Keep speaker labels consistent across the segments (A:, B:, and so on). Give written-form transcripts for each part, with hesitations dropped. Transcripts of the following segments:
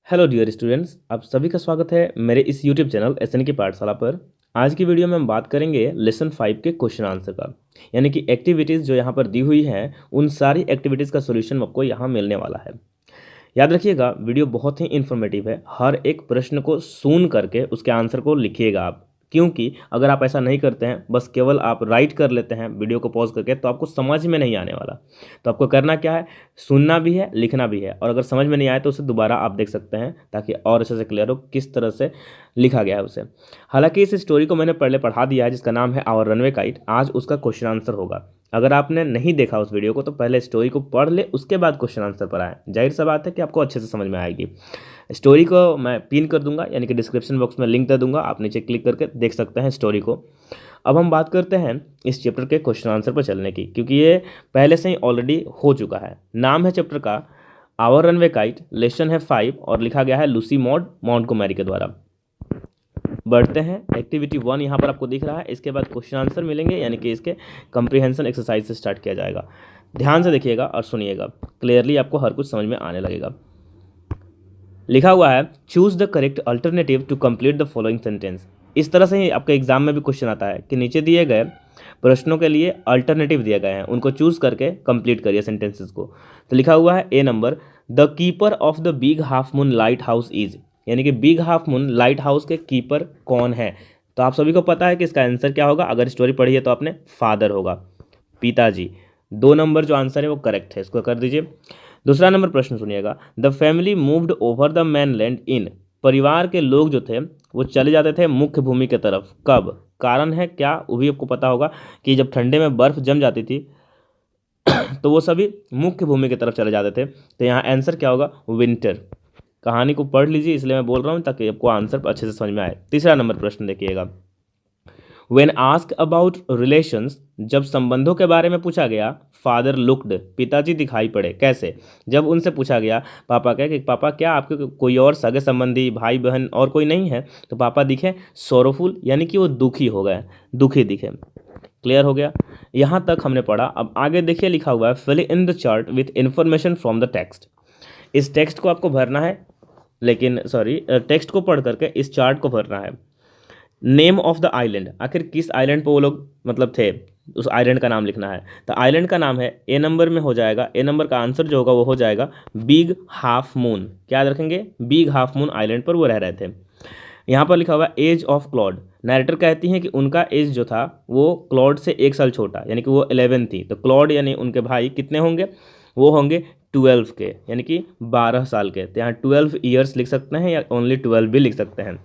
A: Hello dear students, आप सभी का स्वागत है मेरे इस यूट्यूब चैनल एसएन की पाठशाला पर। आज की वीडियो में हम बात करेंगे लेसन 5 के क्वेश्चन आंसर का, यानी कि एक्टिविटीज़ जो यहाँ पर दी हुई हैं उन सारी एक्टिविटीज़ का सॉल्यूशन आपको यहाँ मिलने वाला है। याद रखिएगा, वीडियो बहुत ही इन्फॉर्मेटिव है। हर एक प्रश्न को सुन करके उसके आंसर को लिखिएगा आप, क्योंकि अगर आप ऐसा नहीं करते हैं, बस केवल आप राइट कर लेते हैं वीडियो को पॉज करके, तो आपको समझ में नहीं आने वाला। तो आपको करना क्या है, सुनना भी है, लिखना भी है, और अगर समझ में नहीं आए तो उसे दोबारा आप देख सकते हैं ताकि और अच्छे से क्लियर हो किस तरह से लिखा गया है उसे। हालांकि इस स्टोरी को मैंने पहले पढ़ा दिया है, जिसका नाम है आवर रनवे काइट। आज उसका क्वेश्चन आंसर होगा। अगर आपने नहीं देखा उस वीडियो को तो पहले स्टोरी को पढ़ ले, उसके बाद क्वेश्चन आंसर पर आए। जाहिर सा बात है कि आपको अच्छे से समझ में आएगी। स्टोरी को मैं पिन कर दूंगा, यानी कि डिस्क्रिप्शन बॉक्स में लिंक दे दूंगा, आप नीचे क्लिक करके देख सकते हैं स्टोरी को। अब हम बात करते हैं इस चैप्टर के क्वेश्चन आंसर पर चलने की, क्योंकि ये पहले से ही ऑलरेडी हो चुका है। नाम है चैप्टर का आवर रनवे काइट, लेसन है 5 और लिखा गया है लूसी मॉड मॉन्टगोमेरी के द्वारा। बढ़ते हैं, एक्टिविटी 1 यहाँ पर आपको दिख रहा है। इसके बाद क्वेश्चन आंसर मिलेंगे, यानी कि इसके कंप्रीहेंशन एक्सरसाइज से स्टार्ट किया जाएगा। ध्यान से देखिएगा और सुनिएगा, क्लियरली आपको हर कुछ समझ में आने लगेगा। लिखा हुआ है choose the correct alternative to complete the following sentence. इस तरह से ही आपके एग्जाम में भी क्वेश्चन आता है कि नीचे दिए गए प्रश्नों के लिए अल्टरनेटिव दिए गए हैं, उनको चूज करके कंप्लीट करिए सेंटेंसेस को। तो लिखा हुआ है A number, the keeper of the big half moon lighthouse is, यानी कि big half moon lighthouse के कीपर कौन है। तो आप सभी को पता है कि इसका आंसर क्या होगा। अगर स्टोरी पढ़ी है तो आपने फादर होगा, पिताजी। 2 नंबर जो आंसर है वो करेक्ट है, इसको कर दीजिए। दूसरा नंबर प्रश्न सुनिएगा, the family moved over the mainland in, परिवार के लोग जो थे वो चले जाते थे मुख्य भूमि की तरफ। कब, कारण है क्या, वो भी आपको पता होगा कि जब ठंडे में बर्फ जम जाती थी तो वो सभी मुख्य भूमि की तरफ चले जाते थे। तो यहाँ आंसर क्या होगा, विंटर। कहानी को पढ़ लीजिए, इसलिए मैं बोल रहा हूँ ताकि आपको आंसर अच्छे से समझ में आए। तीसरा नंबर प्रश्न देखिएगा, When asked about relations, जब संबंधों के बारे में पूछा गया, फादर लुक्ड, पिताजी दिखाई पड़े। कैसे, जब उनसे पूछा गया पापा क्या कि पापा क्या आपके कोई और सगे संबंधी भाई बहन और कोई नहीं है, तो पापा दिखे सोरोफुल, यानी कि वो दुखी हो गए, दुखी दिखे। क्लियर हो गया, यहाँ तक हमने पढ़ा। अब आगे देखिए, लिखा हुआ है fill in the chart with information from the text. इस टेक्स्ट को आपको भरना है, लेकिन टेक्स्ट को पढ़ करके इस चार्ट को भरना है। नेम ऑफ द आइलैंड, आखिर किस आइलैंड पर वो लोग मतलब थे, उस आइलैंड का नाम लिखना है। तो आइलैंड का नाम है, ए नंबर में हो जाएगा, ए नंबर का आंसर जो होगा वो हो जाएगा बिग हाफ मून। क्या रखेंगे, बिग हाफ मून आइलैंड पर वो रह रहे थे। यहाँ पर लिखा हुआ एज ऑफ क्लॉड, नैरेटर कहती हैं कि उनका एज जो था वो क्लॉड से 1 साल छोटा, यानी कि वो 11 थी। तो क्लॉड यानी उनके भाई कितने होंगे, वो होंगे 12 के, यानी कि 12 साल के। तो यहाँ 12 ईयर्स लिख सकते हैं या ओनली 12 भी लिख सकते हैं।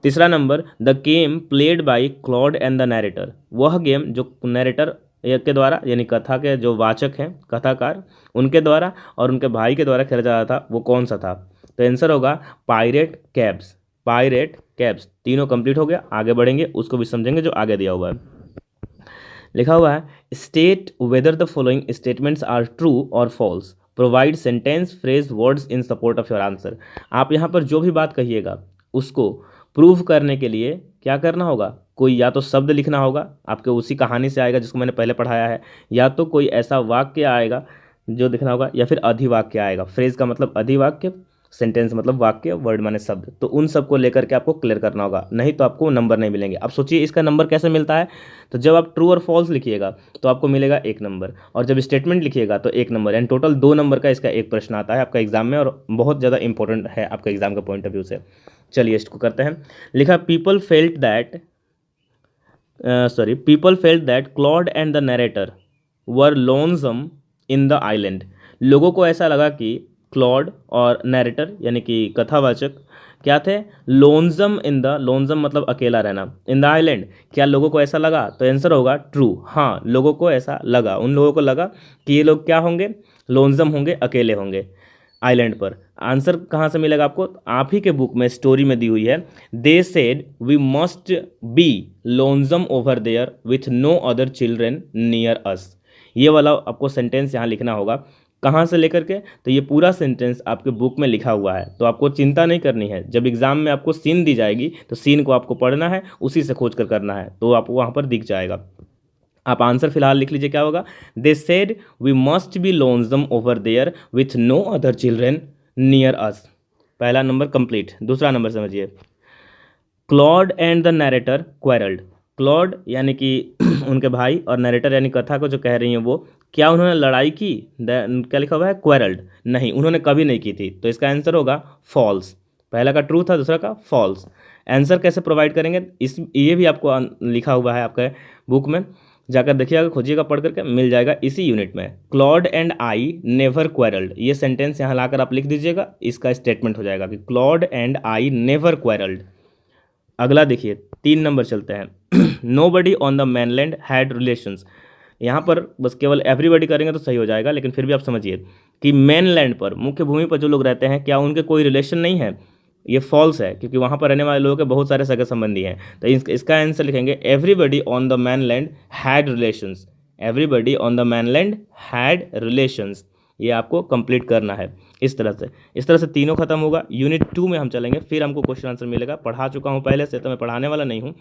A: तीसरा number, the game played by Claude and the narrator, वह गेम जो नैरेटर के द्वारा, यानी कथा के जो वाचक हैं, कथाकार, उनके द्वारा और उनके भाई के द्वारा खेला जा रहा था, वो कौन सा था। तो आंसर होगा पायरेट कैब्स। Pirate cabs. तीनों कंप्लीट हो गया, आगे बढ़ेंगे, उसको भी समझेंगे जो आगे दिया हुआ है। लिखा हुआ है state whether the following statements are true और false, provide sentence phrase words in support of your answer. आप यहाँ पर जो भी बात कहिएगा उसको प्रूव करने के लिए क्या करना होगा, कोई या तो शब्द लिखना होगा, आपके उसी कहानी से आएगा जिसको मैंने पहले पढ़ाया है, या तो कोई ऐसा वाक्य आएगा जो लिखना होगा, या फिर अधिवाक्य आएगा। फ्रेज का मतलब अधिवाक्य, सेंटेंस मतलब वाक्य, वर्ड माने शब्द। तो उन सब को लेकर के आपको क्लियर करना होगा, नहीं तो आपको नंबर नहीं मिलेंगे। अब सोचिए इसका नंबर कैसे मिलता है। तो जब आप ट्रू और फॉल्स लिखिएगा तो आपको मिलेगा 1 नंबर, और जब स्टेटमेंट लिखिएगा तो 1 नंबर, यानी टोटल 2 नंबर का इसका एक प्रश्न आता है आपका एग्जाम में, और बहुत ज़्यादा इंपॉर्टेंट है आपका एग्जाम के पॉइंट ऑफ व्यू से। चलिए इसको करते हैं। लिखा people felt that Claude and the narrator were lonesome in the island. लोगों को ऐसा लगा कि क्लॉड और नरेटर यानी कि कथावाचक क्या थे, लोनसम इन द, लोनसम मतलब अकेला रहना, इन द आइलैंड, क्या लोगों को ऐसा लगा। तो आंसर होगा ट्रू। हाँ, लोगों को ऐसा लगा, उन लोगों को लगा कि ये लोग क्या होंगे, लोनसम होंगे, अकेले होंगे आइलैंड पर। आंसर कहाँ से मिलेगा आपको, आप ही के बुक में स्टोरी में दी हुई है। They said we must be lonesome over there with no other children near us. ये वाला आपको सेंटेंस यहाँ लिखना होगा। कहाँ से लेकर के, तो ये पूरा सेंटेंस आपके बुक में लिखा हुआ है, तो आपको चिंता नहीं करनी है। जब एग्जाम में आपको सीन दी जाएगी तो सीन को आपको पढ़ना है, उसी से खोज कर करना है, तो आपको वहाँ पर दिख जाएगा। आप आंसर फिलहाल लिख लीजिए, क्या होगा, they said we must be lonesome over there with no other children near us. पहला नंबर कंप्लीट। दूसरा नंबर समझिए, Claude and the narrator quarrelled. Claude यानी कि उनके भाई और नरेटर यानी कथा को जो कह रही हैं वो, क्या उन्होंने लड़ाई की? क्या लिखा हुआ है? क्वेरल्ड। नहीं, उन्होंने कभी नहीं की थी, तो इसका आंसर होगा फॉल्स। पहला का ट्रू था, दूसरा का फॉल्स। आंसर कैसे प्रोवाइड करेंगे, इस ये भी आपको लिखा हुआ है आपके बुक में, जाकर देखिएगा, खोजिएगा, पढ़ करके मिल जाएगा इसी यूनिट में। क्लॉड एंड आई नेवर क्वेरल्ड, ये सेंटेंस यहाँ लाकर आप लिख दीजिएगा, इसका स्टेटमेंट हो जाएगा कि क्लॉड एंड आई नेवर क्वेरल्ड। अगला देखिए, 3 नंबर चलते हैं। Nobody on the mainland had relations. यहाँ पर बस केवल एवरीबडी करेंगे तो सही हो जाएगा, लेकिन फिर भी आप समझिए कि मेनलैंड पर, मुख्य भूमि पर जो लोग रहते हैं, क्या उनके कोई रिलेशन नहीं है? ये फॉल्स है, क्योंकि वहाँ पर रहने वाले लोगों के बहुत सारे सगे संबंधी हैं। तो इसका आंसर लिखेंगे everybody on the mainland had relations. Everybody on the mainland had relations, ये आपको कंप्लीट करना है। इस तरह से तीनों खत्म होगा। यूनिट 2 में हम चलेंगे, फिर हमको क्वेश्चन आंसर मिलेगा। पढ़ा चुका हूँ पहले से, तो मैं पढ़ाने वाला नहीं हूँ,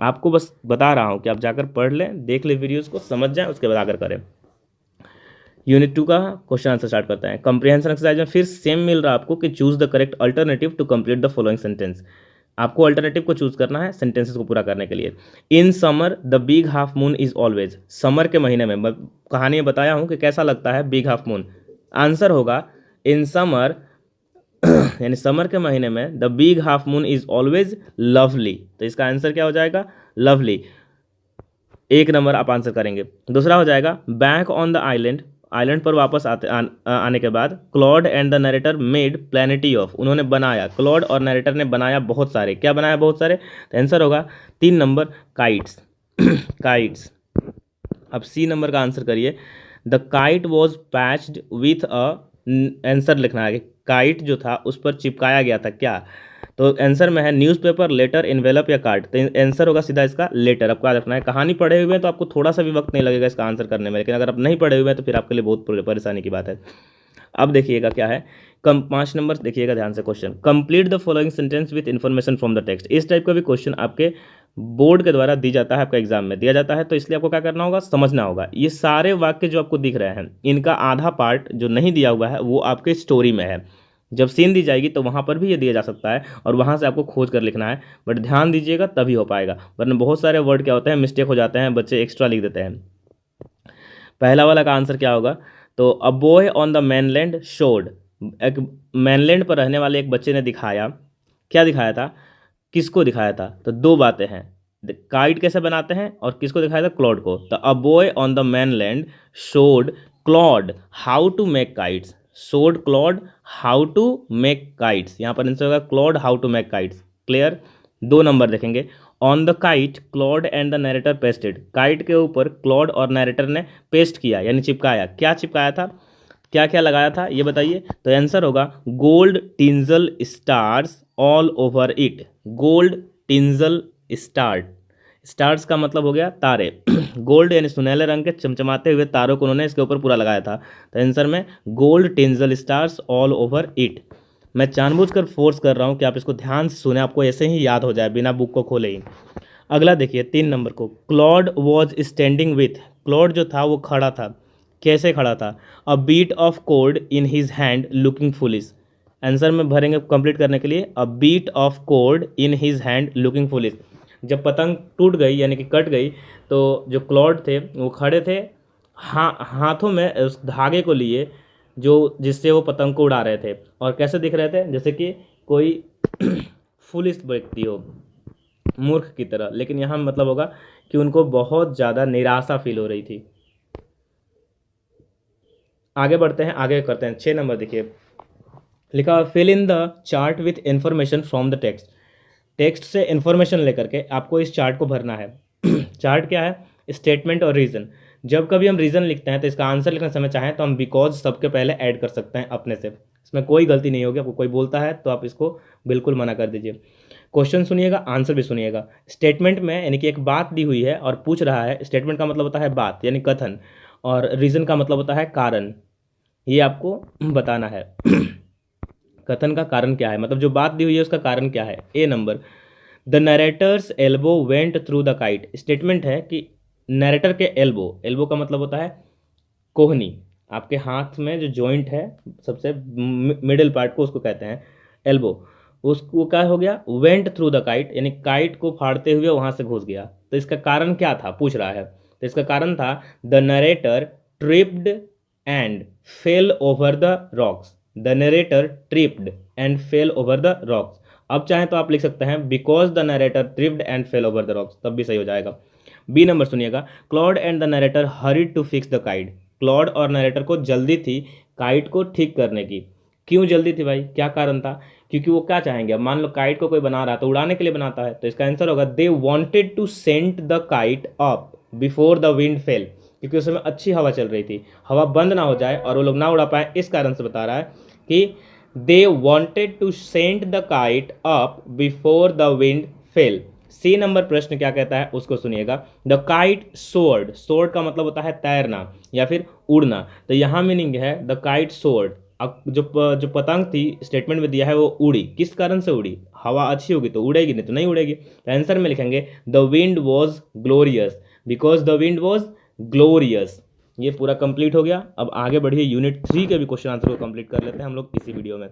A: आपको बस बता रहा हूँ कि आप जाकर पढ़ लें, देख लें वीडियोज़ को, समझ जाएं, उसके बाद आकर करें। यूनिट 2 का क्वेश्चन आंसर स्टार्ट करते हैं। कंप्रीहेंशन एक्सरसाइज में फिर सेम मिल रहा है आपको कि choose the correct alternative to complete the following sentence. आपको अल्टरनेटिव को चूज करना है सेंटेंसेस को पूरा करने के लिए। In summer the big half moon is always. Summer के महीने में, मैं कहानी में बताया हूँ कि कैसा लगता है बिग हाफ मून। आंसर होगा इन समर यानी समर के महीने में the big half moon is always lovely. तो इसका आंसर क्या हो जाएगा? लवली। 1 नंबर आप आंसर करेंगे। दूसरा हो जाएगा back on the island. Island पर वापस आने के बाद Claude and the narrator made plenty of. उन्होंने बनाया, क्लॉड और नरेटर ने बनाया बहुत सारे। क्या बनाया? बहुत सारे। तो आंसर होगा 3 नंबर काइट्स। काइट्स। अब सी नंबर का आंसर करिए। The kite was patched with a, answer लिखना है कि काइट जो था उस पर चिपकाया गया था क्या? तो आंसर में है न्यूज़पेपर, लेटर, एनवेलप या कार्ड। तो आंसर होगा सीधा इसका लेटर। आपको याद रखना है, कहानी पढ़े हुए हैं तो आपको थोड़ा सा भी वक्त नहीं लगेगा इसका आंसर करने में, लेकिन अगर आप नहीं पढ़े हुए हैं तो फिर आपके लिए बहुत परेशानी की बात है। अब देखिएगा क्या है, 5 नंबर देखिएगा ध्यान से question. Complete the following sentence with information from the text. इस टाइप का भी क्वेश्चन आपके बोर्ड के द्वारा दी जाता है, आपका एग्जाम में दिया जाता है, तो इसलिए आपको क्या करना होगा, समझना होगा। ये सारे वाक्य जो आपको दिख रहे हैं, इनका आधा पार्ट जो नहीं दिया हुआ है वो आपके स्टोरी में है। जब सीन दी जाएगी तो वहाँ पर भी ये दिया जा सकता है और वहाँ से आपको खोज कर लिखना है, बट ध्यान दीजिएगा तभी हो पाएगा, वरना बहुत सारे वर्ड क्या होते हैं, मिस्टेक हो जाते हैं, बच्चे एक्स्ट्रा लिख देते हैं। पहला वाला का आंसर क्या होगा? तो a boy on the mainland showed. एक mainland पर रहने वाले एक बच्चे ने दिखाया। क्या दिखाया था? किसको दिखाया था? तो 2 बातें हैं, काइट कैसे बनाते हैं और किसको दिखाया था? क्लॉड को। तो a boy on the mainland showed Claude how to make kites. Showed Claude how to make kites, यहाँ पर आंसर होगा Claude how to make kites. Clear? 2 number देखेंगे। On the kite Claude and the narrator pasted. Kite के ऊपर Claude और narrator ने paste किया यानी चिपकाया। क्या चिपकाया था? क्या क्या लगाया था ये बताइए। तो आंसर होगा gold tinsel stars all over it. Gold tinsel star, stars का मतलब हो गया तारे। गोल्ड यानी सुनहले रंग के चमचमाते हुए तारों को उन्होंने इसके ऊपर पूरा लगाया था। तो आंसर में gold tinsel stars all over it. मैं जानबूझकर फोर्स कर रहा हूँ कि आप इसको ध्यान से सुने, आपको ऐसे ही याद हो जाए बिना बुक को खोले ही। अगला देखिए 3 नंबर को। Claude was standing with. Claude जो था वो खड़ा था। कैसे खड़ा था? A bit of cord in his hand looking foolish. Answer में भरेंगे कंप्लीट करने के लिए, a bit of cord in his hand looking foolish. जब पतंग टूट गई यानी कि कट गई, तो जो क्लॉड थे वो खड़े थे, हाथों में उस धागे को लिए जो जिससे वो पतंग को उड़ा रहे थे, और कैसे दिख रहे थे? जैसे कि कोई फुलिश व्यक्ति हो, मूर्ख की तरह। लेकिन यहाँ मतलब होगा कि उनको बहुत ज़्यादा निराशा फील हो रही थी। आगे बढ़ते हैं, आगे करते हैं। 6 नंबर देखिए, लिखा fill in the chart with information from the text. Text से इन्फॉर्मेशन लेकर के आपको इस चार्ट को भरना है। चार्ट क्या है? स्टेटमेंट और रीज़न। जब कभी हम रीज़न लिखते हैं तो इसका आंसर लिखने समय चाहें तो हम बिकॉज सबके पहले ऐड कर सकते हैं अपने से, इसमें कोई गलती नहीं होगी। आपको कोई बोलता है तो आप इसको बिल्कुल मना कर दीजिए। क्वेश्चन सुनिएगा, आंसर भी सुनिएगा। स्टेटमेंट में यानी कि एक बात दी हुई है और पूछ रहा है। स्टेटमेंट का मतलब होता है बात यानी कथन, और रीज़न का मतलब होता है कारण। ये आपको बताना है कथन का कारण क्या है, मतलब जो बात दी हुई है उसका कारण क्या है। A number, the narrator's elbow went through the kite. Statement है कि नरेटर के एल्बो, एल्बो का मतलब होता है कोहनी, आपके हाथ में जो जॉइंट है सबसे मिडिल पार्ट को उसको कहते हैं एल्बो, उसको क्या हो गया, वेंट थ्रू द काइट, यानी काइट को फाड़ते हुए वहां से घुस गया। तो इसका कारण क्या था पूछ रहा है, तो इसका कारण था the narrator tripped and fell over the rocks. The narrator tripped and fell over the rocks. अब चाहे तो आप लिख सकते हैं because the narrator tripped and fell over the rocks, तब भी सही हो जाएगा। बी नंबर सुनिएगा, Claud and the narrator hurried to fix the kite. Claud और नरेटर को जल्दी थी काइट को ठीक करने की। क्यों जल्दी थी भाई, क्या कारण था? क्योंकि वो क्या चाहेंगे, अब मान लो काइट को कोई बना रहा है तो उड़ाने के लिए बनाता है, तो इसका आंसर होगा they wanted to send the kite up before the wind fell. क्योंकि उस समय अच्छी हवा चल रही थी, हवा बंद ना हो जाए और वो लोग ना उड़ा पाए, इस कारण से बता रहा है कि they wanted to send the kite up before the wind fell. C number प्रश्न क्या कहता है उसको सुनिएगा, द काइट सोर्ड। सोर्ड का मतलब होता है तैरना या फिर उड़ना, तो यहाँ मीनिंग है द काइट सोर्ड। अब जो पतंग थी स्टेटमेंट में दिया है वो उड़ी, किस कारण से उड़ी, हवा अच्छी होगी तो उड़ेगी, नहीं तो नहीं उड़ेगी। तो आंसर में लिखेंगे the wind was glorious, because the wind was glorious. ये पूरा कंप्लीट हो गया। अब आगे बढ़िए, यूनिट 3 के भी क्वेश्चन आंसर को कंप्लीट कर लेते हैं हम लोग इसी वीडियो में।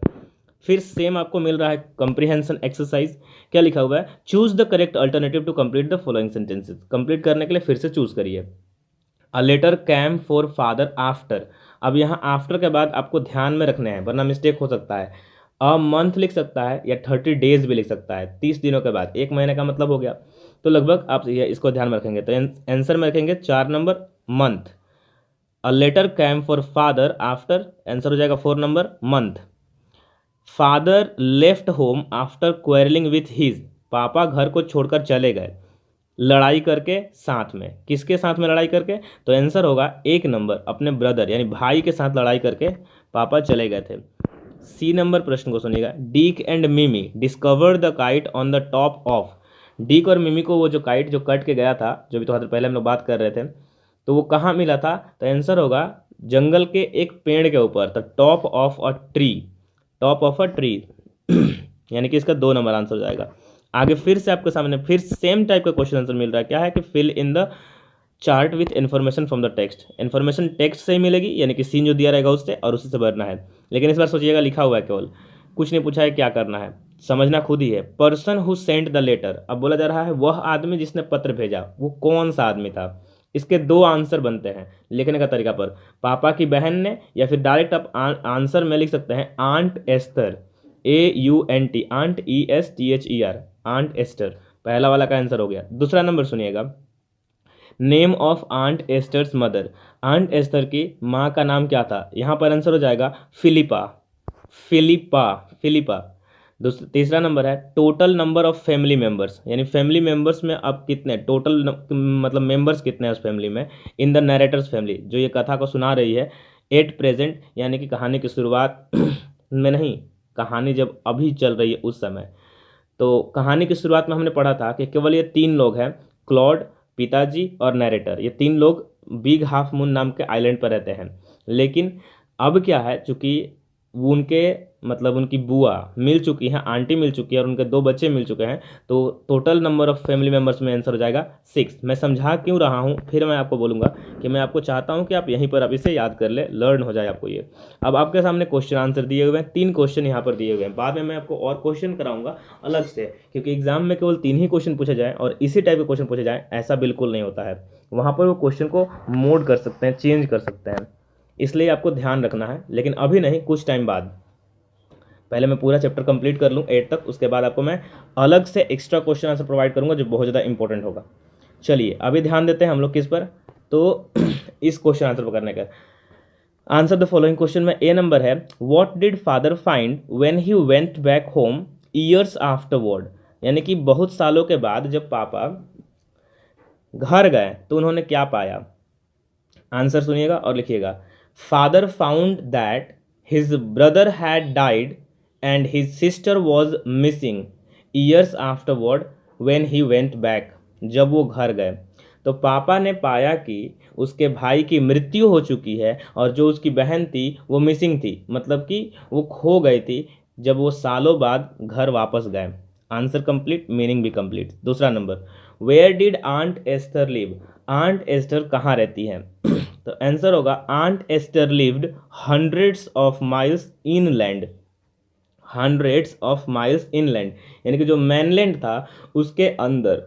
A: फिर सेम आपको मिल रहा है कंप्रीहेंशन एक्सरसाइज। क्या लिखा हुआ है, choose the correct alternative to complete the following sentences. Complete करने के लिए फिर से चूज करिए। A letter came for father after. अब यहाँ आफ्टर के बाद आपको ध्यान में रखने हैं वरना मिस्टेक हो सकता है। अ मंथ लिख सकता है या 30 डेज भी लिख सकता है, 30 दिनों के बाद, एक महीने का मतलब हो गया। तो लगभग आप इसको ध्यान में रखेंगे, तो आंसर में रखेंगे 4 number month. A letter came for father after, answer हो जाएगा 4 number month. Father left home after quarrelling with his. पापा घर को छोड़कर चले गए लड़ाई करके साथ में। किसके साथ में लड़ाई करके, तो आंसर होगा 1 नंबर अपने ब्रदर यानी भाई के साथ लड़ाई करके पापा चले गए थे। सी नंबर प्रश्न को सुनिएगा, Deek and Mimi discovered the kite on the top of. Deek और मिमी को वो जो काइट जो कट के गया था, जो भी थोड़ा देर पहले हम लोग बात कर रहे थे, तो वो कहाँ मिला था, तो आंसर होगा जंगल के एक पेड़ के ऊपर, the top of a tree. Top of a tree यानी कि इसका 2 नंबर आंसर हो जाएगा। आगे फिर से आपके सामने फिर सेम टाइप का क्वेश्चन आंसर मिल रहा है, क्या है कि fill in the chart with information from the text. Information text से ही मिलेगी, यानी कि सीन जो दिया रहेगा उससे, और उसी से भरना है। लेकिन इस बार सोचिएगा लिखा हुआ है केवल, कुछ नहीं पूछा है क्या करना है, समझना खुद ही है। Person who sent the letter, अब बोला जा रहा है वह आदमी जिसने पत्र भेजा, वो कौन सा आदमी था। इसके 2 आंसर बनते हैं लिखने का तरीका पर, पापा की बहन ने, या फिर डायरेक्ट आप आंसर में लिख सकते हैं aunt Esther, AUNT, aunt ESTHER, aunt Esther. पहला वाला का आंसर हो गया। दूसरा नंबर सुनिएगा, name of aunt Esther's mother. Aunt Esther की माँ का नाम क्या था, यहाँ पर आंसर हो जाएगा फिलिपा, फिलिपा, फिलिपा। तीसरा नंबर है total number of family members, यानी फैमिली मेंबर्स में अब कितने टोटल मतलब मेंबर्स कितने हैं उस फैमिली में, इन द नरेटर्स फैमिली, जो ये कथा को सुना रही है एट प्रेजेंट, यानी कि कहानी की शुरुआत में नहीं, कहानी जब अभी चल रही है उस समय। तो कहानी की शुरुआत में हमने पढ़ा था कि केवल ये 3 लोग हैं, क्लॉड, पिताजी और नरेटर, ये 3 लोग बिग हाफ मून नाम के आइलैंड पर रहते हैं। लेकिन अब क्या है, चूंकि उनके मतलब उनकी बुआ मिल चुकी हैं, आंटी मिल चुकी है और उनके 2 बच्चे मिल चुके हैं, तो total number of family members में आंसर हो जाएगा 6। मैं समझा क्यों रहा हूँ फिर मैं आपको बोलूँगा कि मैं आपको चाहता हूँ कि आप यहीं पर आप इसे याद कर ले, लर्न हो जाए आपको ये। अब आपके सामने क्वेश्चन आंसर दिए हुए हैं, 3 क्वेश्चन यहाँ पर दिए हुए हैं। बाद में मैं आपको और क्वेश्चन कराऊंगा अलग से, क्योंकि एग्जाम में केवल 3 ही क्वेश्चन पूछे जाए और इसी टाइप के क्वेश्चन पूछे जाए ऐसा बिल्कुल नहीं होता है। वहाँ पर वो क्वेश्चन को मोड कर सकते हैं, चेंज कर सकते हैं, इसलिए आपको ध्यान रखना है। लेकिन अभी नहीं, कुछ टाइम बाद, पहले मैं पूरा चैप्टर कंप्लीट कर लूँ 8 तक, उसके बाद आपको मैं अलग से एक्स्ट्रा क्वेश्चन आंसर प्रोवाइड करूँगा जो बहुत ज़्यादा इंपॉर्टेंट होगा। चलिए अभी ध्यान देते हैं हम लोग किस पर, तो इस क्वेश्चन आंसर को करने का आंसर द फॉलोइंग क्वेश्चन में ए नंबर है, what did father find when he went back home years afterward. यानी कि बहुत सालों के बाद जब पापा घर गए तो उन्होंने क्या पाया। आंसर सुनिएगा और लिखिएगा, father found that his brother had died and his sister was missing years afterward when he went back. जब वो घर गए तो पापा ने पाया कि उसके भाई की मृत्यु हो चुकी है और जो उसकी बहन थी वो मिसिंग थी, मतलब कि वो खो गई थी जब वो सालों बाद घर वापस गए। आंसर कंप्लीट, मीनिंग भी कंप्लीट। दूसरा number, where did aunt Esther live. Aunt Esther कहाँ रहती हैं तो आंसर होगा aunt Esther lived hundreds of miles inland. Hundreds of miles inland, यानी कि जो मेनलैंड था उसके अंदर,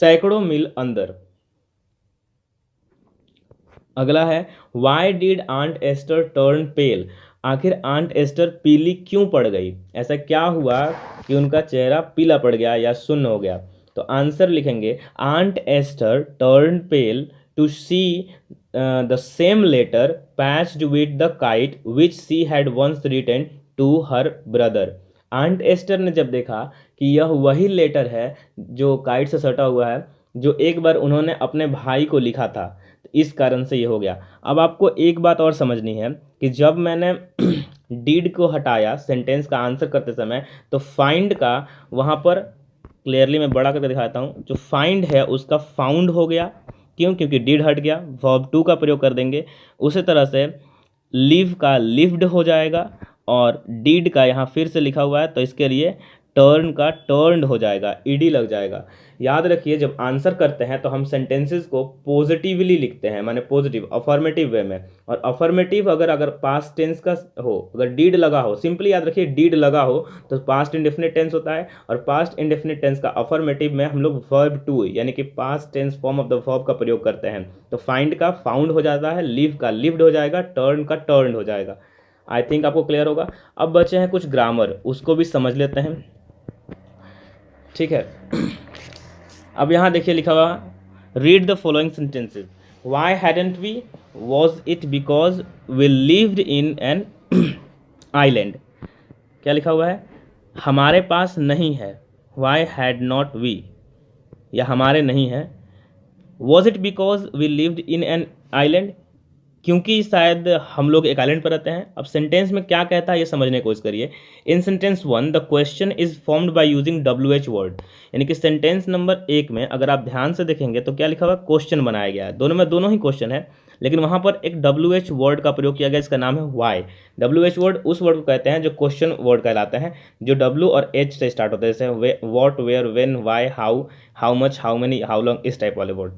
A: सैकड़ों मील अंदर। अगला है why did aunt Esther turn pale, आखिर आंट एस्टर पीली क्यों पड़ गई, ऐसा क्या हुआ कि उनका चेहरा पीला पड़ गया या सुन्न हो गया। तो आंसर लिखेंगे aunt Esther turn pale to see the same letter patched with the kite which she had once written to her brother. Aunt Esther ने जब देखा कि यह वही लेटर है जो काइट से सटा हुआ है जो एक बार उन्होंने अपने भाई को लिखा था, इस कारण से ये हो गया। अब आपको एक बात और समझनी है कि जब मैंने डीड को हटाया सेंटेंस का आंसर करते समय, तो फाइंड का वहाँ पर क्लियरली मैं बड़ा करके दिखाता हूँ, जो फाइंड है उसका फाउंड हो गया। क्यों? क्योंकि डीड हट गया, वर्ब टू का प्रयोग कर देंगे। उसी तरह से लिव का लिव्ड हो जाएगा, और डीड का यहाँ फिर से लिखा हुआ है तो इसके लिए टर्न का टर्न्ड हो जाएगा, ईडी लग जाएगा। याद रखिए जब आंसर करते हैं तो हम सेंटेंसेस को पॉजिटिवली लिखते हैं, माने पॉजिटिव अफर्मेटिव वे में। और अफर्मेटिव अगर पास्ट टेंस का हो, अगर डीड लगा हो, सिंपली याद रखिए डीड लगा हो तो पास्ट इंडेफिनिट टेंस होता है, और पास्ट इंडेफिनिट टेंस का अफर्मेटिव में हम लोग वर्ब टू यानी कि past tense form of the verb का प्रयोग करते हैं। तो फाइंड का फाउंड हो जाता है, लिव का लिव्ड हो जाएगा, टर्न का टर्न्ड हो जाएगा। आई थिंक आपको क्लियर होगा। अब बचे हैं कुछ ग्रामर, उसको भी समझ लेते हैं, ठीक है। अब यहाँ देखिए लिखा हुआ read the following sentences. Why hadn't we, was it because we lived in an island. क्या लिखा हुआ है? हमारे पास नहीं है, वाई हैड नॉट वी, या हमारे नहीं है। Was it because we lived in an island, क्योंकि शायद हम लोग एक आइलैंड पर रहते हैं। अब सेंटेंस में क्या कहता है ये समझने की कोशिश करिए। In sentence 1 the question is formed by using WH word, यानी कि सेंटेंस नंबर 1 में अगर आप ध्यान से देखेंगे तो क्या लिखा हुआ? क्वेश्चन बनाया गया है। दोनों में दोनों ही क्वेश्चन है, लेकिन वहाँ पर एक WH वर्ड का प्रयोग किया गया, इसका नाम है वाई। WH वर्ड उस वर्ड को कहते हैं जो क्वेश्चन वर्ड कहलाते हैं, जो W और H से स्टार्ट होते हैं, जैसे what, where, when, why, how, how much, how many, how long, इस टाइप वाले वर्ड।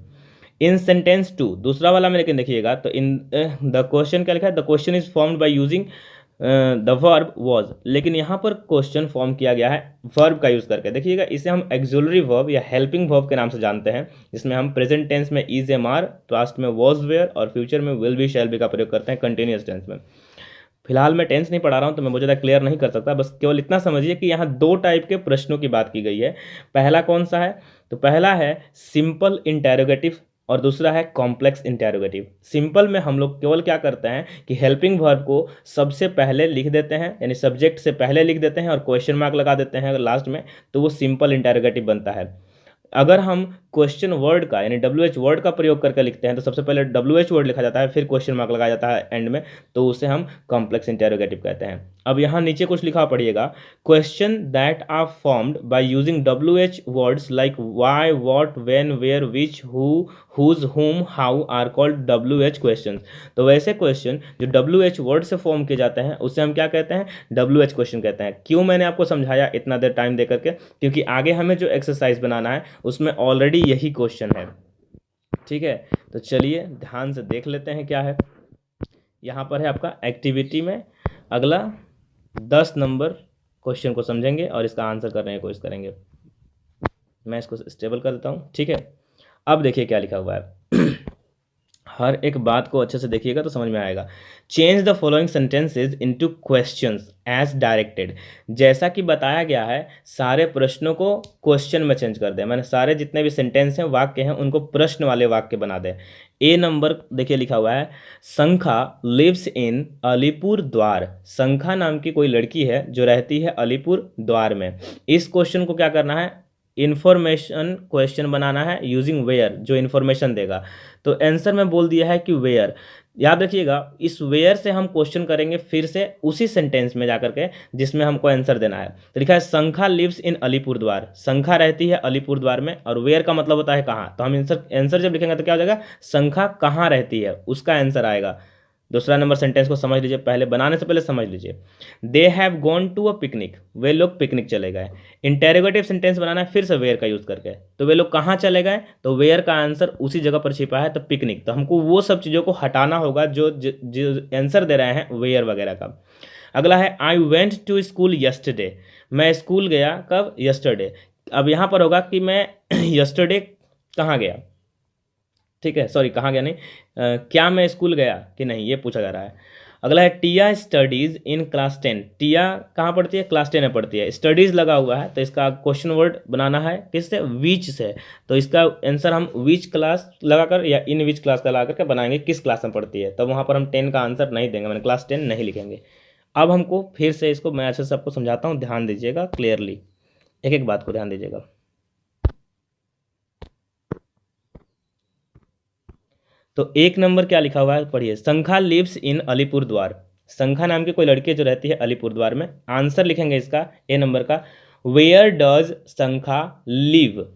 A: इन सेंटेंस 2 दूसरा वाला में लेकिन देखिएगा तो इन द क्वेश्चन क्या लिखा है? The question is formed by using the verb was, लेकिन यहाँ पर क्वेश्चन फॉर्म किया गया है वर्ब का यूज़ करके। देखिएगा इसे हम एक्सुलरी वर्ब या हेल्पिंग वर्ब के नाम से जानते हैं, जिसमें हम प्रेजेंट टेंस में इज, एम, आर, पास्ट में वॉज, वेयर, और फ्यूचर में विल बी, शैल बी का प्रयोग करते हैं कंटिन्यूअस टेंस में। फिलहाल मैं टेंस नहीं पढ़ा रहा हूँ तो मैं बहुत ज़्यादा क्लियर नहीं कर सकता, बस केवल इतना समझिए कि यहाँ 2 टाइप के प्रश्नों की बात की गई है। पहला कौन सा है? तो पहला है सिंपल इंटेरोगेटिव और दूसरा है कॉम्प्लेक्स इंटेरोगेटिव। सिंपल में हम लोग केवल क्या करते हैं कि हेल्पिंग वर्ब को सबसे पहले लिख देते हैं, यानी सब्जेक्ट से पहले लिख देते हैं और क्वेश्चन मार्क लगा देते हैं लास्ट में, तो वो सिंपल इंटेरोगेटिव बनता है। अगर हम क्वेश्चन वर्ड का यानी WH वर्ड का प्रयोग करके लिखते हैं तो सबसे पहले WH वर्ड लिखा जाता है, फिर क्वेश्चन मार्क लगाया जाता है एंड में, तो उसे हम कॉम्प्लेक्स इंटेरोगेटिव कहते हैं। अब यहाँ नीचे कुछ लिखा पढ़िएगा, question that are formed by using WH words like why, what, when, where, which, who, whose, whom, how are called WH question. तो वैसे क्वेश्चन जो WH वर्ड से फॉर्म किए जाते हैं उसे हम क्या कहते हैं? WH क्वेश्चन कहते हैं। क्यों मैंने आपको समझाया इतना देर टाइम दे करके? क्योंकि आगे हमें जो एक्सरसाइज बनाना है उसमें ऑलरेडी यही क्वेश्चन है, ठीक है। तो चलिए ध्यान से देख लेते हैं क्या है। यहाँ पर है आपका एक्टिविटी में अगला 10 नंबर क्वेश्चन को समझेंगे और इसका आंसर करने की कोशिश करेंगे। मैं इसको स्टेबल कर देता हूँ, ठीक है। अब देखिए क्या लिखा हुआ है हर एक बात को अच्छे से देखिएगा तो समझ में आएगा। Change the following sentences into questions as directed. जैसा कि बताया गया है सारे प्रश्नों को क्वेश्चन में चेंज कर दें, मैंने सारे जितने भी सेंटेंस हैं, वाक्य हैं, उनको प्रश्न वाले वाक्य बना दें। ए नंबर देखिए लिखा हुआ है, संखा लिव्स इन अलीपुर द्वार। संखा नाम की कोई लड़की है जो रहती है अलीपुर द्वार में। इस क्वेश्चन को क्या करना है? इन्फॉर्मेशन क्वेश्चन बनाना है यूजिंग वेयर, जो इन्फॉर्मेशन देगा। तो आंसर में बोल दिया है कि वेयर। याद रखिएगा इस वेयर से हम क्वेश्चन करेंगे फिर से उसी सेंटेंस में जाकर के जिसमें हमको आंसर देना है। तो लिखा है संखा लिव्स इन अलीपुर द्वार, संखा रहती है अलीपुर द्वार में, और वेयर का मतलब होता है कहाँ। तो हम आंसर जब लिखेंगे तो क्या हो जाएगा? संखा कहाँ रहती है उसका आंसर आएगा। दूसरा नंबर सेंटेंस को समझ लीजिए, पहले बनाने से पहले समझ लीजिए। They have gone to a picnic, वे लोग पिकनिक चले गए। इंटेरोगेटिव सेंटेंस बनाना है फिर से वेयर का यूज करके, तो वे लोग कहाँ चले गए? तो वेयर का आंसर उसी जगह पर छिपा है, तो पिकनिक। तो हमको वो सब चीज़ों को हटाना होगा जो आंसर दे रहे हैं वेयर वगैरह का। अगला है I went to school yesterday, मैं स्कूल गया कब, यस्टरडे। अब यहाँ पर होगा कि मैं यस्टरडे कहाँ गया, ठीक है, सॉरी कहाँ गया नहीं, क्या मैं स्कूल गया कि नहीं, ये पूछा जा रहा है। अगला है टिया स्टडीज इन क्लास 10, टिया कहाँ पढ़ती है, क्लास 10 में पढ़ती है। स्टडीज लगा हुआ है तो इसका क्वेश्चन वर्ड बनाना है किससे, विच से। तो इसका आंसर हम विच क्लास लगाकर या इन विच क्लास का लगा करके बनाएंगे, किस क्लास में पढ़ती है। तब वहाँ पर हम 10 का आंसर नहीं देंगे, मैंने क्लास 10 नहीं लिखेंगे। अब हमको फिर से इसको मैं अच्छे से आपको समझाता हूँ, ध्यान दीजिएगा क्लियरली, एक एक बात को ध्यान दीजिएगा। तो एक नंबर क्या लिखा हुआ है पढ़िए, संखा लिव्स इन अलीपुर द्वार। संखा नाम की कोई लड़की जो रहती है अलीपुर द्वार में। आंसर लिखेंगे इसका ए नंबर का, where does Sankha live,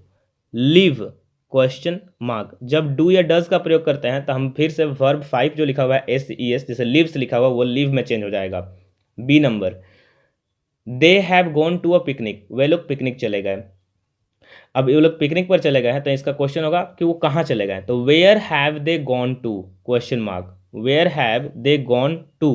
A: live question mark. जब डू या डज का प्रयोग करते हैं तो हम फिर से वर्ब 5 जो लिखा हुआ है एस ई एस, जैसे लिव्स लिखा हुआ वो लिव में चेंज हो जाएगा। B number, they have gone to a picnic, वे लोग पिकनिक चले गए। अब ये लोग पिकनिक पर चले गए हैं तो इसका क्वेश्चन होगा कि वो कहाँ चले गए, तो where have they gone to, question mark, where have they gone to.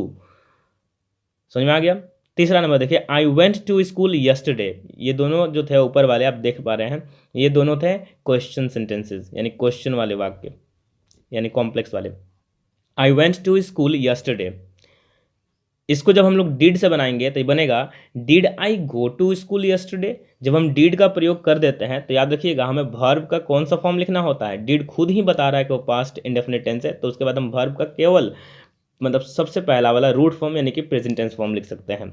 A: समझ में आ गया। तीसरा नंबर देखिए, I went to school yesterday. ये दोनों जो थे ऊपर वाले आप देख पा रहे हैं, ये दोनों थे क्वेश्चन सेंटेंसेस, यानी क्वेश्चन वाले वाक्य, यानी कॉम्प्लेक्स वाले। I went to school yesterday, इसको जब हम लोग डिड से बनाएंगे तो ये बनेगा did I go to school yesterday. जब हम डिड का प्रयोग कर देते हैं तो याद रखिएगा हमें वर्ब का कौन सा फॉर्म लिखना होता है, डिड खुद ही बता रहा है कि वो पास्ट इंडेफिनिट टेंस है, तो उसके बाद हम वर्ब का केवल मतलब सबसे पहला वाला रूट फॉर्म यानी कि प्रेजेंट टेंस फॉर्म लिख सकते हैं।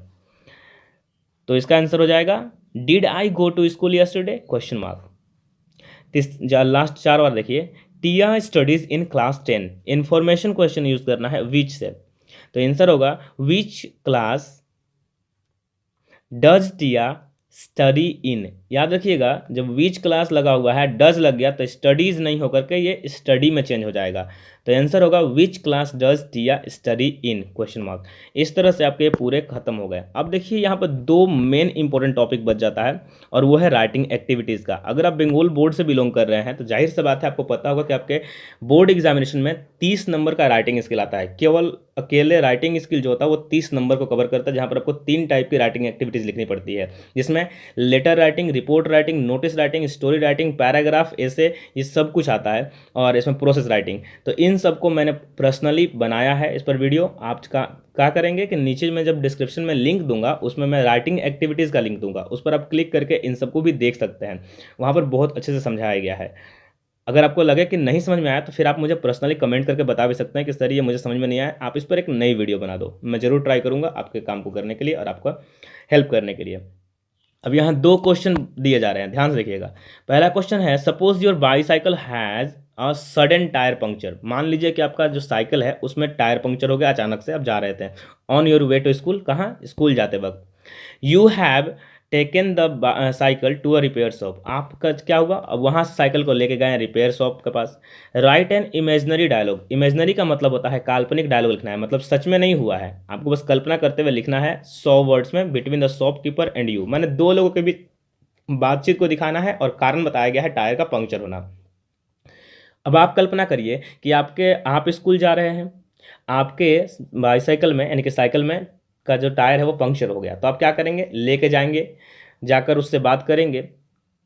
A: तो इसका आंसर हो जाएगा did I go to school yesterday, question mark. Last 4 बार देखिए, Tia studies in class 10, information question use करना है विच से, तो आंसर होगा which class does Tia study in. याद रखिएगा जब विच क्लास लगा हुआ है डज लग गया तो स्टडीज नहीं होकर के ये स्टडी में चेंज हो जाएगा, तो आंसर होगा which class does Tia study in, question mark. इस तरह से आपके पूरे खत्म हो गए। अब देखिए यहाँ पर 2 मेन इंपॉर्टेंट टॉपिक बच जाता है और वो है राइटिंग एक्टिविटीज़ का। अगर आप बंगाल बोर्ड से बिलोंग कर रहे हैं तो जाहिर सी बात है आपको पता होगा कि आपके बोर्ड एग्जामिनेशन में 30 नंबर का राइटिंग स्किल आता है। केवल अकेले राइटिंग स्किल जो होता है वो 30 नंबर को कवर करता है, जहाँ पर आपको 3 टाइप की राइटिंग एक्टिविटीज़ लिखनी पड़ती है, जिसमें letter writing, report writing, notice writing, story writing, paragraph, ऐसे ये सब कुछ आता है, और इसमें प्रोसेस राइटिंग। तो इन सबको मैंने पर्सनली बनाया है इस पर वीडियो। आप क्या करेंगे कि नीचे मैं जब डिस्क्रिप्शन में लिंक दूंगा उसमें मैं राइटिंग एक्टिविटीज़ का लिंक दूंगा, उस पर आप क्लिक करके इन सबको भी देख सकते हैं, वहाँ पर बहुत अच्छे से समझाया गया है। अगर आपको लगे कि नहीं समझ में आया तो फिर आप मुझे पर्सनली कमेंट करके बता भी सकते हैं कि सर ये मुझे समझ में नहीं आया, आप इस पर एक नई वीडियो बना दो। मैं ज़रूर ट्राई करूँगा आपके काम को करने के लिए और आपका हेल्प करने के लिए। अब यहाँ 2 क्वेश्चन दिए जा रहे हैं, ध्यान से देखिएगा। पहला क्वेश्चन है, suppose your bicycle has a sudden tyre puncture. मान लीजिए कि आपका जो साइकिल है उसमें टायर पंक्चर हो गया अचानक से, आप जा रहे थे on your way to school, कहाँ, स्कूल जाते वक्त। You have taken the cycle to a repair shop, आपका क्या हुआ, अब वहाँ से साइकिल को लेके गए रिपेयर शॉप के पास। Write an imaginary dialogue, imaginary का मतलब होता है काल्पनिक डायलॉग लिखना है, मतलब सच में नहीं हुआ है, आपको बस कल्पना करते हुए लिखना है 100 वर्ड्स में, between the shopkeeper and you. मैंने 2 लोगों के बीच बातचीत को दिखाना है और कारण बताया गया है टायर का पंक्चर होना। अब आप कल्पना करिए कि आप स्कूल जा रहे हैं, आपके बाईसाइकिल में यानी कि साइकिल में का जो टायर है वो पंक्चर हो गया, तो आप क्या करेंगे, लेके जाएंगे, जाकर उससे बात करेंगे,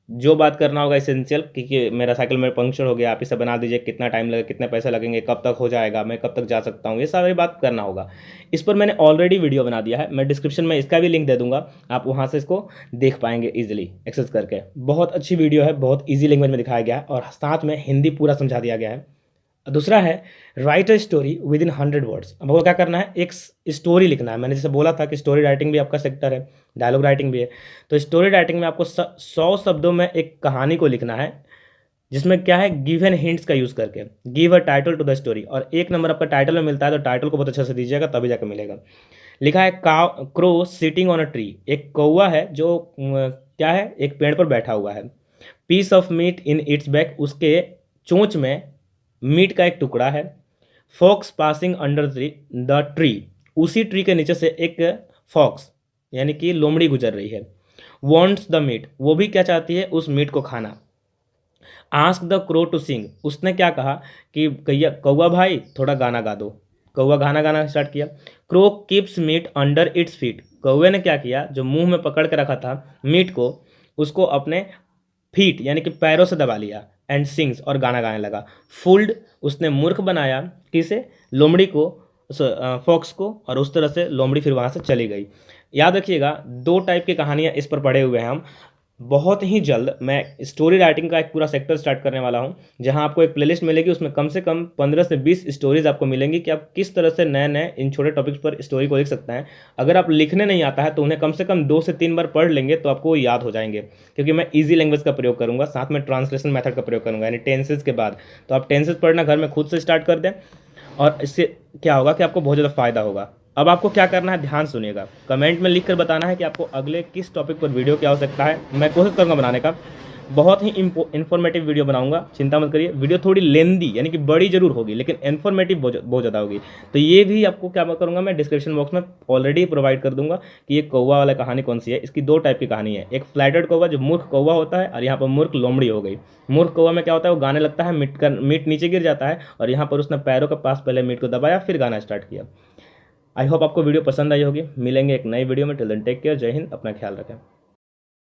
A: जो बात करना होगा एसेंशियल कि मेरा साइकिल में पंक्चर हो गया, आप इसे बना दीजिए, कितना टाइम लगेगा, कितने पैसे लगेंगे, कब तक हो जाएगा, मैं कब तक जा सकता हूँ, ये सारी बात करना होगा। इस पर मैंने ऑलरेडी वीडियो बना दिया है, मैं डिस्क्रिप्शन में इसका भी लिंक दे दूंगा, आप वहाँ से इसको देख पाएंगे ईजिली एक्सेस करके। बहुत अच्छी वीडियो है, बहुत ईजी लैंग्वेज में दिखाया गया है और साथ में हिंदी पूरा समझा दिया गया है। दूसरा है right a story with in 100 words. अब आपको क्या करना है, एक स्टोरी लिखना है। मैंने जैसे बोला था कि स्टोरी राइटिंग भी आपका सेक्टर है, डायलॉग राइटिंग भी है, तो स्टोरी राइटिंग में आपको 100 शब्दों में एक कहानी को लिखना है, जिसमें क्या है, गिव एन हिंट्स का यूज़ करके, give a title to the story. और 1 नंबर आपका टाइटल में मिलता है तो टाइटल को बहुत अच्छे से दीजिएगा तभी जाकर मिलेगा। लिखा है crow sitting on a tree, एक कौवा है जो क्या है, एक पेड़ पर बैठा हुआ है। Piece of meat in its back, उसके चोंच में मीट का एक टुकड़ा है। Fox passing under the tree, उसी ट्री के नीचे से एक फॉक्स यानी कि लोमड़ी गुजर रही है। वॉन्ट्स द मीट, वो भी क्या चाहती है, उस मीट को खाना। Ask the crow to sing, उसने क्या कहा कि कौवा भाई थोड़ा गाना गा दो। कौवा गाना गाना स्टार्ट किया। Crow keeps meat under its feet. कौवे ने क्या किया, जो मुंह में पकड़ के रखा था मीट को, उसको अपने फीट यानी कि पैरों से दबा लिया। एंड सिंग्स, और गाना गाने लगा। फुल्ड, उसने मूर्ख बनाया किसे, लोमड़ी को, फॉक्स को, और उस तरह से लोमड़ी फिर वहाँ से चली गई। याद रखिएगा, दो टाइप की कहानियाँ इस पर पढ़े हुए हैं हम। बहुत ही जल्द मैं स्टोरी राइटिंग का एक पूरा सेक्टर स्टार्ट करने वाला हूं, जहां आपको एक प्लेलिस्ट मिलेगी, उसमें कम से कम 15 से 20 स्टोरीज आपको मिलेंगी कि आप किस तरह से नए नए इन छोटे टॉपिक्स पर स्टोरी को लिख सकते हैं। अगर आप लिखने नहीं आता है तो उन्हें कम से कम 2 से 3 बार पढ़ लेंगे तो आपको वो याद हो जाएंगे, क्योंकि मैं ईजी लैंग्वेज का प्रयोग करूंगा, साथ में ट्रांसलेशन मेथड का प्रयोग करूंगा, यानी टेंसेज के बाद। तो आप टेंसेज पढ़ना घर में खुद से स्टार्ट कर दें, और इससे क्या होगा कि आपको बहुत ज़्यादा फायदा होगा। अब आपको क्या करना है, ध्यान सुनिएगा। कमेंट में लिख कर बताना है कि आपको अगले किस टॉपिक पर वीडियो की आवश्यकता है। मैं कोशिश करूँगा बनाने का, बहुत ही इन्फॉर्मेटिव वीडियो बनाऊंगा, चिंता मत करिए। वीडियो थोड़ी लेंदी यानी कि बड़ी जरूर होगी, लेकिन इन्फॉर्मेटिव बहुत ज़्यादा होगी। तो ये भी आपको क्या करूँगा, मैं डिस्क्रिप्शन बॉक्स में ऑलरेडी प्रोवाइड कर दूंगा कि ये कौवा वाला कहानी कौन सी है। इसकी 2 टाइप की कहानी है, एक फ्लैटेड कौवा जो मूर्ख कौवा होता है, और यहाँ पर मूर्ख लोमड़ी हो गई। मूर्ख कौवा में क्या होता है, वो गाने लगता है, मीट नीचे गिर जाता है, और यहाँ पर उसने पैरों के पास पहले मीट को दबाया, फिर गाना स्टार्ट किया। आई होप आपको वीडियो पसंद आई होगी। मिलेंगे एक नई वीडियो में। टिल देन टेक केयर, जय हिंद, अपना ख्याल रखें।